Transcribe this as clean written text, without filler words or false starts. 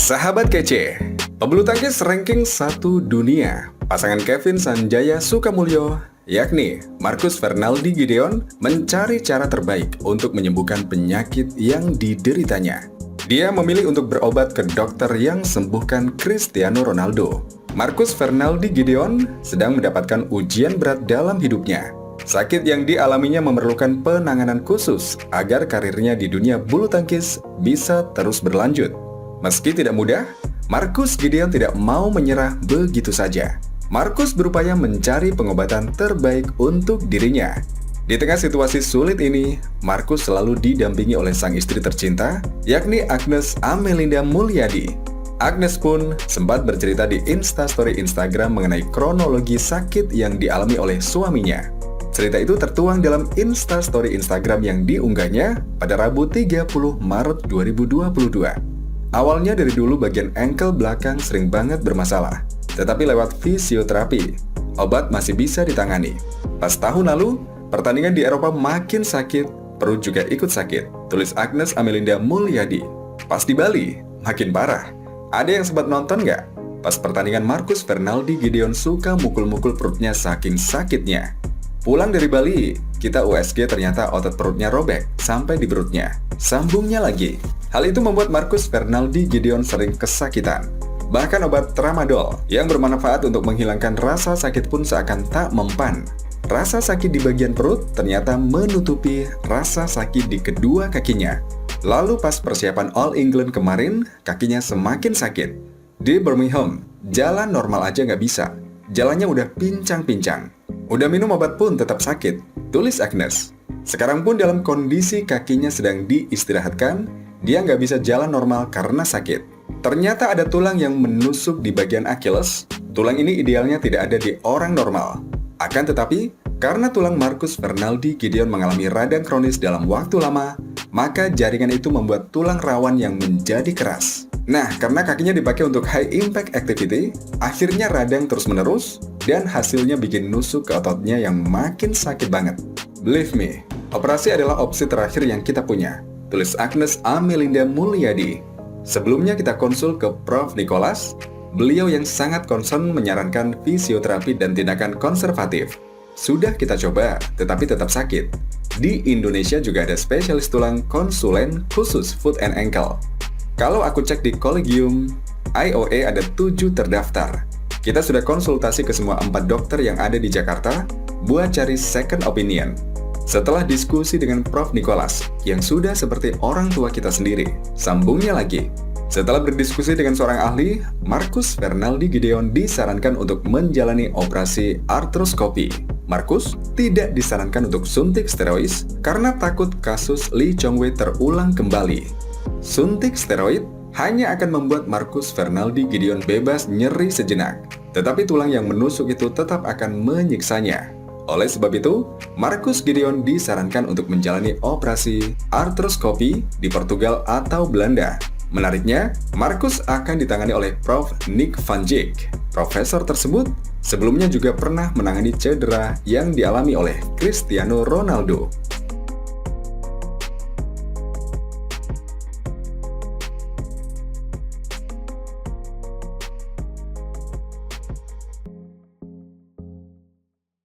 Sahabat kece, pebulu tangkis ranking 1 dunia, pasangan Kevin Sanjaya Sukamulyo, yakni Marcus Fernaldi Gideon, mencari cara terbaik untuk menyembuhkan penyakit yang dideritanya. Dia memilih untuk berobat ke dokter yang sembuhkan Cristiano Ronaldo. Marcus Fernaldi Gideon sedang mendapatkan ujian berat dalam hidupnya. Sakit yang dialaminya memerlukan penanganan khusus agar karirnya di dunia bulu tangkis bisa terus berlanjut. Meski tidak mudah, Marcus Gideon tidak mau menyerah begitu saja. Marcus berupaya mencari pengobatan terbaik untuk dirinya. Di tengah situasi sulit ini, Marcus selalu didampingi oleh sang istri tercinta, yakni Agnes Amelinda Mulyadi. Agnes pun sempat bercerita di Instastory Instagram mengenai kronologi sakit yang dialami oleh suaminya. Cerita itu tertuang dalam Instastory Instagram yang diunggahnya pada Rabu 30 Maret 2022. Awalnya dari dulu bagian ankle belakang sering banget bermasalah, tetapi lewat fisioterapi, obat masih bisa ditangani. Pas tahun lalu, pertandingan di Eropa makin sakit, perut juga ikut sakit, tulis Agnes Amelinda Mulyadi. Pas di Bali, makin parah. Ada yang sempat nonton nggak? Pas pertandingan Marcus Fernaldi Gideon suka mukul-mukul perutnya saking sakitnya. Pulang dari Bali, kita USG ternyata otot perutnya robek sampai di perutnya. Sambungnya lagi. Hal itu membuat Marcus Fernaldi Gideon sering kesakitan. Bahkan obat tramadol yang bermanfaat untuk menghilangkan rasa sakit pun seakan tak mempan. Rasa sakit di bagian perut ternyata menutupi rasa sakit di kedua kakinya. Lalu pas persiapan All England kemarin, kakinya semakin sakit. Di Birmingham, jalan normal aja nggak bisa. Jalannya udah pincang-pincang. Udah minum obat pun tetap sakit, tulis Agnes. Sekarang pun dalam kondisi kakinya sedang diistirahatkan, dia nggak bisa jalan normal karena sakit. Ternyata ada tulang yang menusuk di bagian Achilles. Tulang ini idealnya tidak ada di orang normal. Akan tetapi, karena tulang Marcus Fernaldi Gideon mengalami radang kronis dalam waktu lama, maka jaringan itu membuat tulang rawan yang menjadi keras. Nah, karena kakinya dipakai untuk high impact activity, akhirnya radang terus-menerus, dan hasilnya bikin nusuk ke ototnya yang makin sakit banget. Believe me, operasi adalah opsi terakhir yang kita punya, tulis Agnes Amelinda Mulyadi. Sebelumnya kita konsul ke Prof. Nicholas, beliau yang sangat concern menyarankan fisioterapi dan tindakan konservatif. Sudah kita coba, tetapi tetap sakit. Di Indonesia juga ada spesialis tulang konsulen khusus foot and ankle. Kalau aku cek di Collegium IOA ada 7 terdaftar. Kita sudah konsultasi ke semua 4 dokter yang ada di Jakarta buat cari second opinion. Setelah diskusi dengan Prof. Nicholas, yang sudah seperti orang tua kita sendiri, sambungnya lagi. Setelah berdiskusi dengan seorang ahli, Marcus Fernaldi Gideon disarankan untuk menjalani operasi artroskopi. Marcus tidak disarankan untuk suntik steroid karena takut kasus Lee Chong-wei terulang kembali. Suntik steroid hanya akan membuat Marcus Fernaldi Gideon bebas nyeri sejenak, tetapi tulang yang menusuk itu tetap akan menyiksanya. Oleh sebab itu, Marcus Gideon disarankan untuk menjalani operasi artroskopi di Portugal atau Belanda. Menariknya, Marcus akan ditangani oleh Prof. Nick van Dijk. Profesor tersebut sebelumnya juga pernah menangani cedera yang dialami oleh Cristiano Ronaldo.